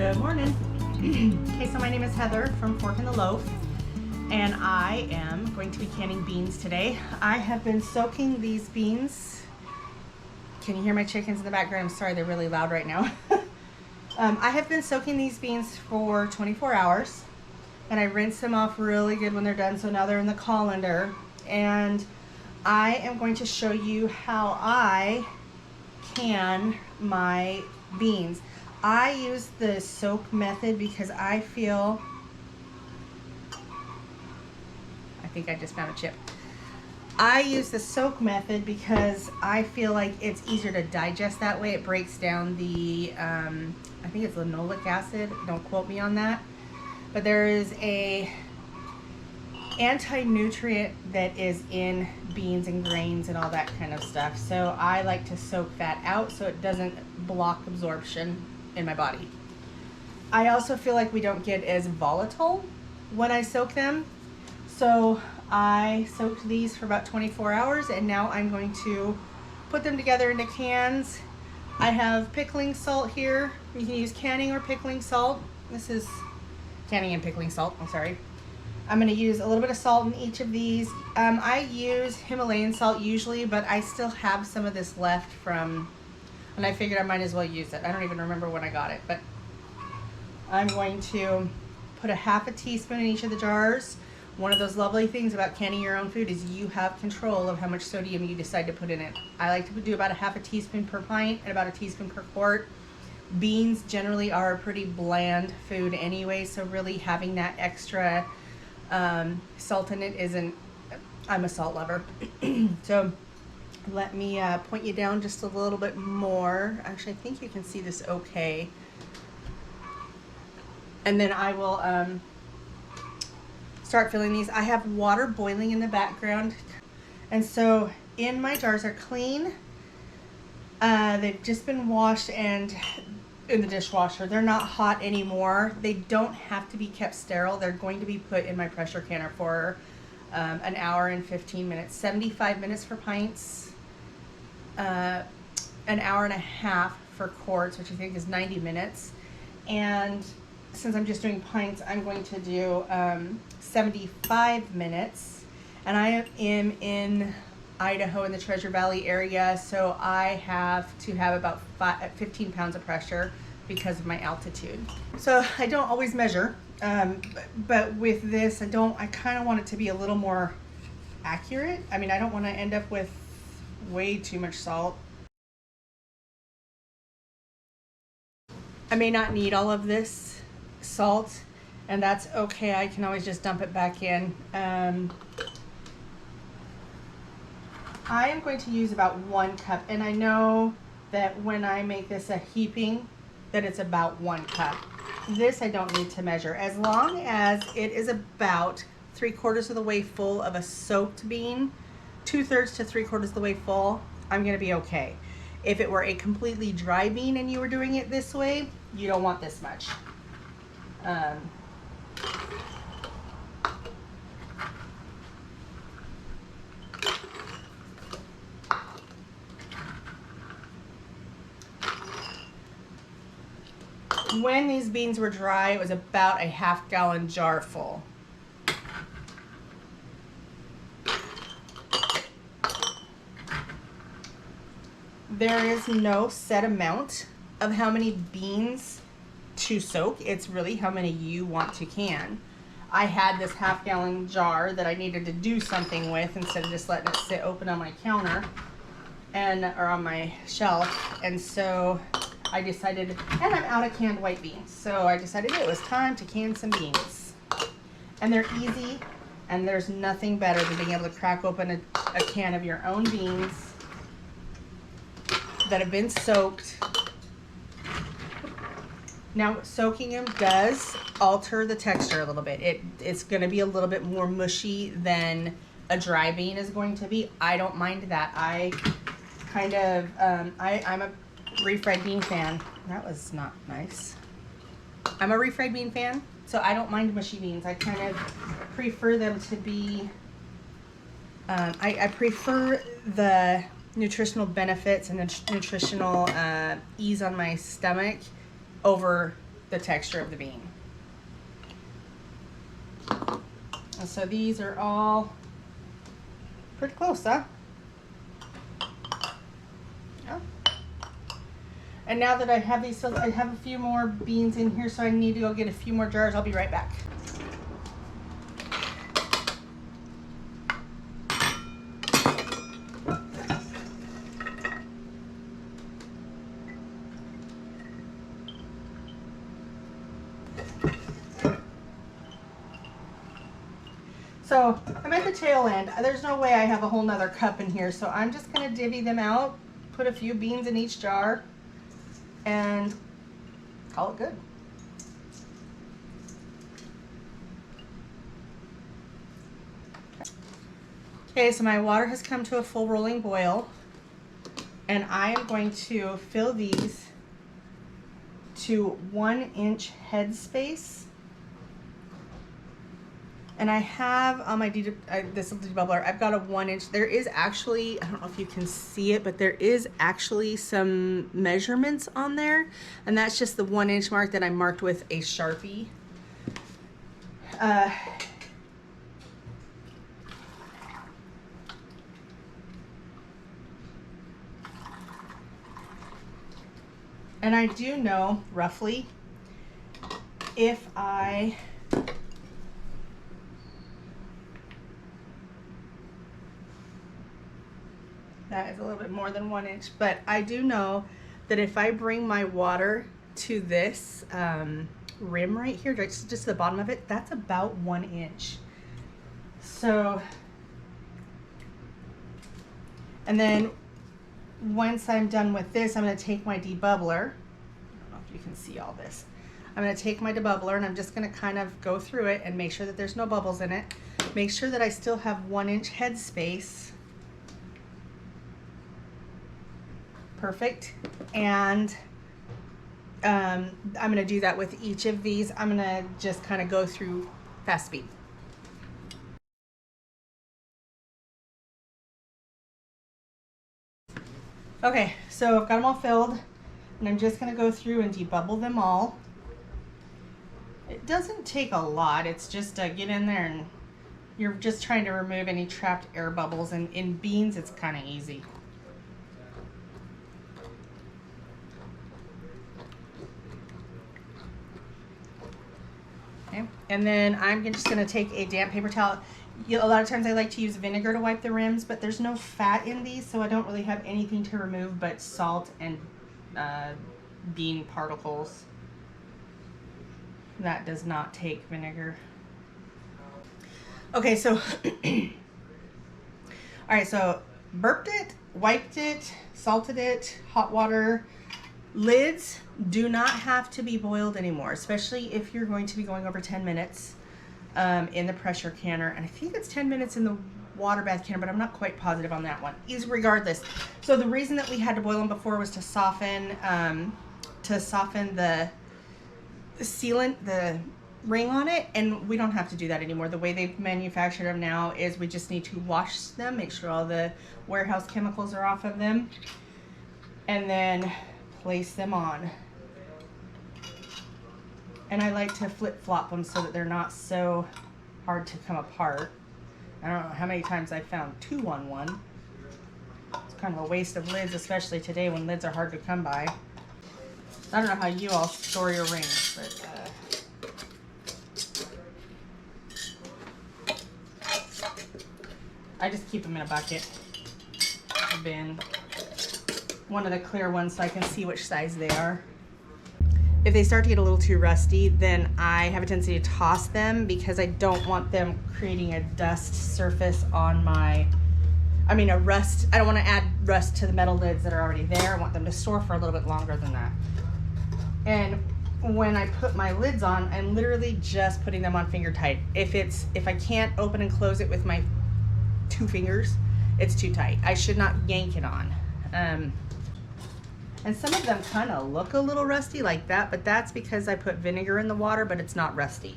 Good morning. Okay, so my name is Heather from Fork in the Loaf, and I am going to be canning beans today. I have been soaking these beans. Can you hear my chickens in the background? I'm sorry, they're really loud right now. I have been soaking these beans for 24 hours, and I rinse them off really good when they're done, so now they're in the colander. And I am going to show you how I can my beans. I use the soak method because I think I just found a chip. I use the soak method because I feel like it's easier to digest that way. It breaks down the, I think it's linoleic acid. Don't quote me on that. But there is a anti-nutrient that is in beans and grains and all that kind of stuff. So I like to soak that out so it doesn't block absorption in my body. I also feel like we don't get as volatile when I soak them. So I soaked these for about 24 hours and now I'm going to put them together into cans. I have pickling salt here. You can use canning or pickling salt. This is canning and pickling salt, I'm sorry. I'm going to use a little bit of salt in each of these. I use Himalayan salt usually, but I still have some of this left from, and I figured I might as well use it. I don't even remember when I got it, but I'm going to put a half a teaspoon in each of the jars. One of those lovely things about canning your own food is you have control of how much sodium you decide to put in it. I like to do about a half a teaspoon per pint and about a teaspoon per quart. Beans generally are a pretty bland food anyway, so really having that extra salt in it isn't, I'm a salt lover. So let me point you down just a little bit more. Actually, I think you can see this okay. And then I will start filling these. I have water boiling in the background. And so in my jars are clean. They've just been washed and in the dishwasher. They're not hot anymore. They don't have to be kept sterile. They're going to be put in my pressure canner for an hour and 15 minutes. 75 minutes for pints, an hour and a half for quarts, which I think is 90 minutes. And since I'm just doing pints, I'm going to do 75 minutes. And I am in Idaho in the Treasure Valley area, so I have to have about 15 pounds of pressure because of my altitude. So I don't always measure, but with this, I kind of want it to be a little more accurate. I mean, I don't want to end up with way too much salt. I may not need all of this salt, and that's okay. I can always just dump it back in. I am going to use about 1 cup, and I know that when I make this a heaping, that it's about 1 cup. This I don't need to measure. As long as it is about 3/4 of the way full of a soaked bean, 2/3 to 3/4 of the way full, I'm gonna be okay. If it were a completely dry bean and you were doing it this way, you don't want this much. When these beans were dry, it was about a half-gallon jar full. There is no set amount of how many beans to soak. It's really how many you want to can. I had this half-gallon jar that I needed to do something with instead of just letting it sit open on my counter or on my shelf, and so I decided, and I'm out of canned white beans, so I decided it was time to can some beans. And they're easy, and there's nothing better than being able to crack open a can of your own beans that have been soaked. Now, soaking them does alter the texture a little bit. It's going to be a little bit more mushy than a dry bean is going to be. I don't mind that. I kind of, I'm a refried bean fan. That was not nice. I'm a refried bean fan, so I don't mind mushy beans. I kind of prefer them to be, I prefer the nutritional benefits and the nutritional ease on my stomach over the texture of the bean. And so these are all pretty close, huh? Yeah. And now that I have these filled, I have a few more beans in here, so I need to go get a few more jars. I'll be right back. So I'm at the tail end. There's no way I have a whole nother cup in here, so I'm just gonna divvy them out, put a few beans in each jar, and call it good. Okay, so my water has come to a full rolling boil, and I am going to fill these to 1-inch Headspace. And I have on my this debubbler, I've got a 1-inch. There is actually, I don't know if you can see it, but there is actually some measurements on there. And that's just the 1-inch mark that I marked with a Sharpie. And I do know roughly if I that is a little bit more than 1 inch, but I do know that if I bring my water to this rim right here, just to the bottom of it, that's about 1 inch. So, and then once I'm done with this, I'm going to take my debubbler. I don't know if you can see all this. I'm going to take my debubbler and I'm just going to kind of go through it and make sure that there's no bubbles in it. Make sure that I still have 1-inch Headspace. Perfect. And I'm going to do that with each of these. I'm going to just kind of go through fast speed. Okay, so I've got them all filled, and I'm just going to go through and debubble them all. It doesn't take a lot. It's just get in there and you're just trying to remove any trapped air bubbles, and in beans it's kind of easy. Okay. And then I'm just going to take a damp paper towel. A lot of times I like to use vinegar to wipe the rims, but there's no fat in these, so I don't really have anything to remove but salt and bean particles. That does not take vinegar. Okay, so all right, so burped it, wiped it, salted it, hot water. Lids do not have to be boiled anymore, especially if you're going to be going over 10 minutes in the pressure canner. And I think it's 10 minutes in the water bath canner, but I'm not quite positive on that one. Regardless. So the reason that we had to boil them before was to soften the sealant, the ring on it, and we don't have to do that anymore. The way they've manufactured them now is we just need to wash them, make sure all the warehouse chemicals are off of them, and then place them on. And I like to flip-flop them so that they're not so hard to come apart. I don't know how many times I've found 2 on 1. It's kind of a waste of lids, especially today when lids are hard to come by. I don't know how you all store your rings, but I just keep them in a bucket, a bin, one of the clear ones so I can see which size they are. If they start to get a little too rusty, then I have a tendency to toss them because I don't want them creating a dust surface on my, I don't want to add rust to the metal lids that are already there. I want them to store for a little bit longer than that. And when I put my lids on, I'm literally just putting them on finger tight. If I can't open and close it with my 2 fingers, it's too tight. I should not yank it on. And some of them kind of look a little rusty like that, but that's because I put vinegar in the water, but it's not rusty.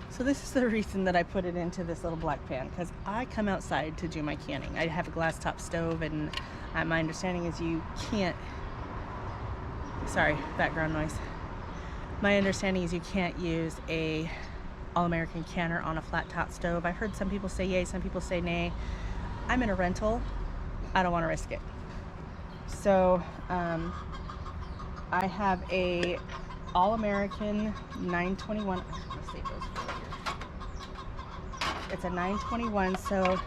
So this is the reason that I put it into this little black pan, because I come outside to do my canning. I have a glass top stove, and my understanding is you can't Sorry, background noise. My understanding is you can't use a All-American canner on a flat top stove. I heard some people say yay, some people say nay. I'm in a rental. I don't want to risk it. So I have a All-American 921. Let's see, it goes forward here. It's a 921, so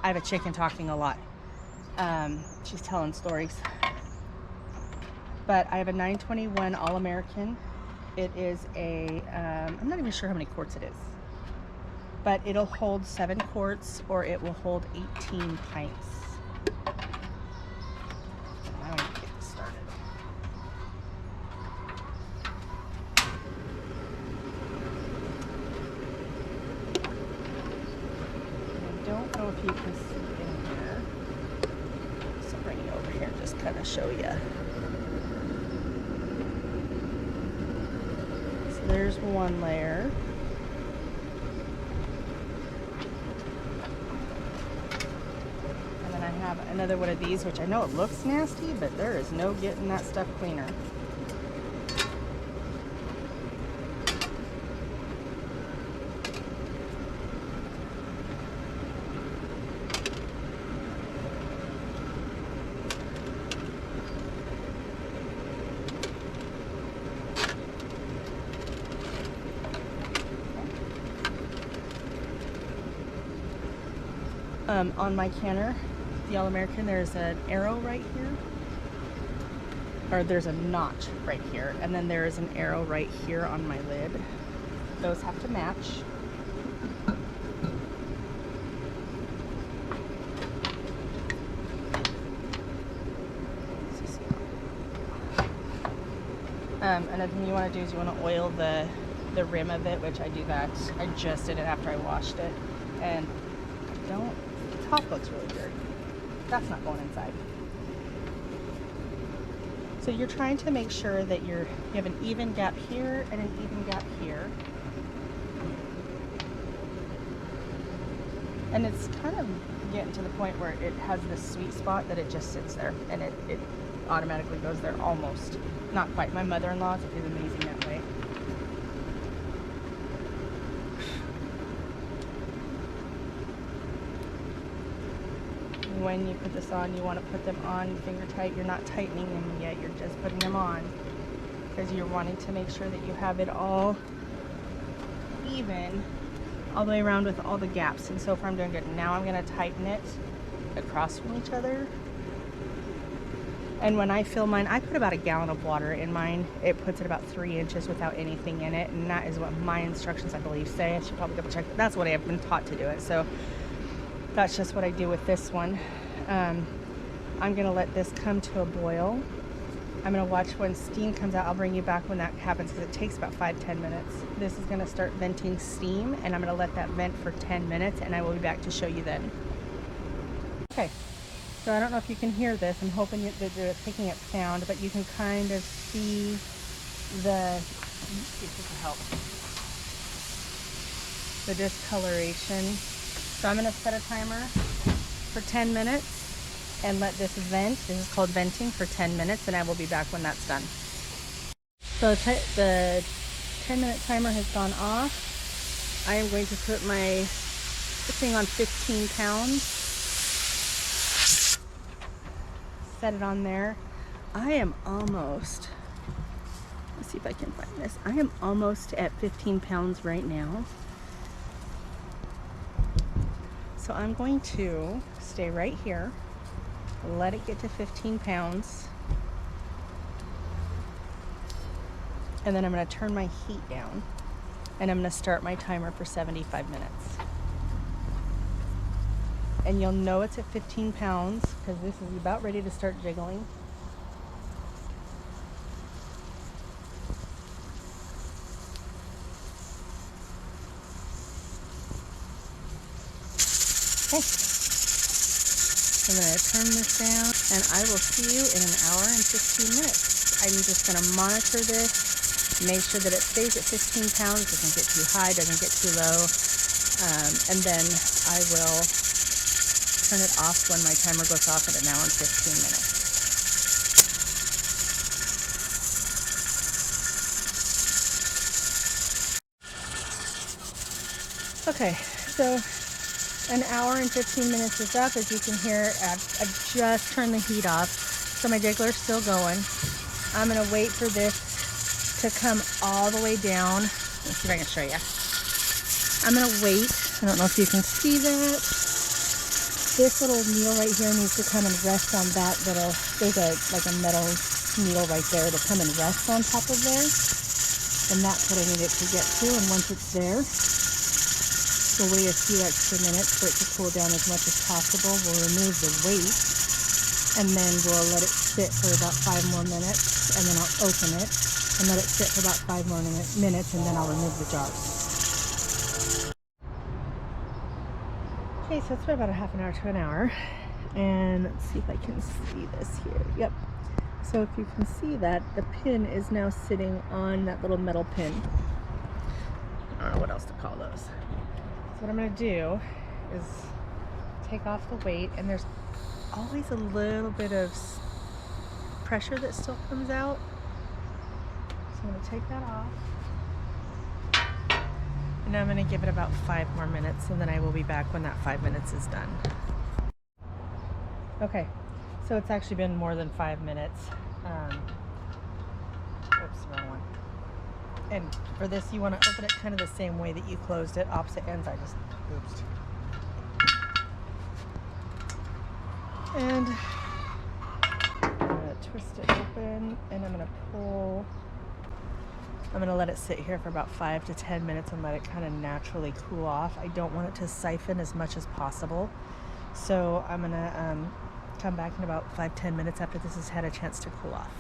I have a chicken talking a lot. She's telling stories. But I have a 921 All-American. It is a, I'm not even sure how many quarts it is, but it'll hold 7 quarts or it will hold 18 pints. I don't even get this started. I don't know if you can see in here. So I'll bring you over here and just kind of show you. There's one layer. And then I have another one of these, which I know it looks nasty, but there is no getting that stuff cleaner. On my canner, the All-American, there's an arrow right here, or there's a notch right here, and then there is an arrow right here on my lid. Those have to match. Another thing you want to do is you want to oil the rim of it, which I do that. I just did it after I washed it, and the top looks really dirty. That's not going inside. So you're trying to make sure that you have an even gap here and an even gap here. And it's kind of getting to the point where it has this sweet spot that it just sits there and it automatically goes there almost. Not quite. My mother-in-law is amazing that way. When you put this on, you want to put them on finger tight. You're not tightening them yet, you're just putting them on because you're wanting to make sure that you have it all even all the way around with all the gaps. And so far I'm doing good. Now I'm going to tighten it across from each other. And when I fill mine, I put about a gallon of water in mine. It puts it about 3 inches without anything in it, and that is what my instructions, I believe, say. I should probably double check. That's what I have been taught to do it. So that's just what I do with this one. I'm going to let this come to a boil. I'm going to watch when steam comes out. I'll bring you back when that happens because it takes about 5-10 minutes. This is going to start venting steam, and I'm going to let that vent for 10 minutes, and I will be back to show you then. Okay, so I don't know if you can hear this. I'm hoping that they're picking up sound, but you can kind of see the, see if this will help, the discoloration. So I'm going to set a timer for 10 minutes and let this vent. This is called venting for 10 minutes, and I will be back when that's done. So the 10-minute timer has gone off. I am going to put my thing on 15 pounds. Set it on there. I am almost, let's see if I can find this. I am almost at 15 pounds right now. So I'm going to stay right here, let it get to 15 pounds, and then I'm going to turn my heat down, and I'm going to start my timer for 75 minutes. And you'll know it's at 15 pounds because this is about ready to start jiggling. Okay, I'm going to turn this down, and I will see you in 1 hour and 15 minutes. I'm just going to monitor this, make sure that it stays at 15 pounds, doesn't get too high, doesn't get too low, and then I will turn it off when my timer goes off at 1 hour and 15 minutes. Okay, so an hour and 15 minutes is up. As you can hear, I've just turned the heat off, so my diggler's still going. I'm gonna wait for this to come all the way down. Let's see if I can show you. I'm gonna wait. I don't know if you can see that. This little needle right here needs to come and rest on that little, there's like a metal needle right there to come and rest on top of there. And that's what I need it to get to. And once it's there, we'll wait a few extra minutes for it to cool down as much as possible. We'll remove the weight, and then we'll let it sit for about 5 more minutes, and then I'll open it and let it sit for about 5 more minutes, and then I'll remove the jars. Okay, so it's been about a half an hour to an hour, and let's see if I can see this here. Yep. So if you can see that, the pin is now sitting on that little metal pin. I don't know what else to call those. So what I'm going to do is take off the weight, and there's always a little bit of pressure that still comes out. So I'm going to take that off. And now I'm going to give it about 5 more minutes, and then I will be back when that 5 minutes is done. Okay, so it's actually been more than 5 minutes. Oops, wrong one. And for this, you want to open it kind of the same way that you closed it, opposite ends. I just oops. And I'm going to twist it open, and I'm going to pull. I'm going to let it sit here for about 5 to 10 minutes and let it kind of naturally cool off. I don't want it to siphon as much as possible. So I'm going to come back in about 5-10 minutes after this has had a chance to cool off.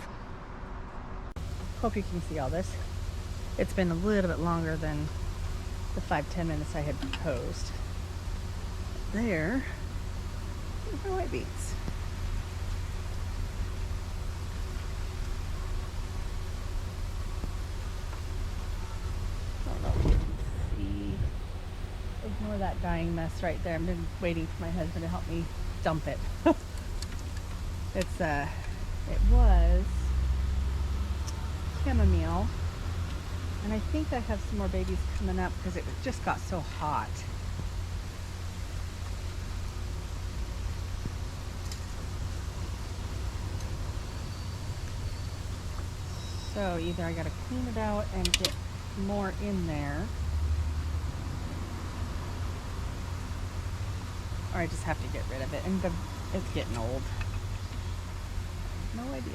Hope you can see all this. It's been a little bit longer than the 5-10 minutes I had proposed. There are my white beets. I don't know if you can see. Ignore that dying mess right there. I've been waiting for my husband to help me dump it. It was chamomile, and I think I have some more babies coming up because it just got so hot. So either I gotta clean it out and get more in there, or I just have to get rid of it, and it's getting old. No idea.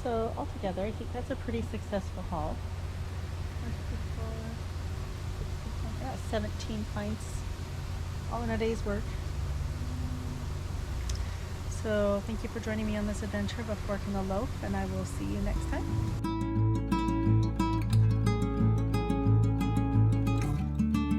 So altogether, I think that's a pretty successful haul. 17 pints, all in a day's work. So thank you for joining me on this adventure of a fork in the loaf, and I will see you next time.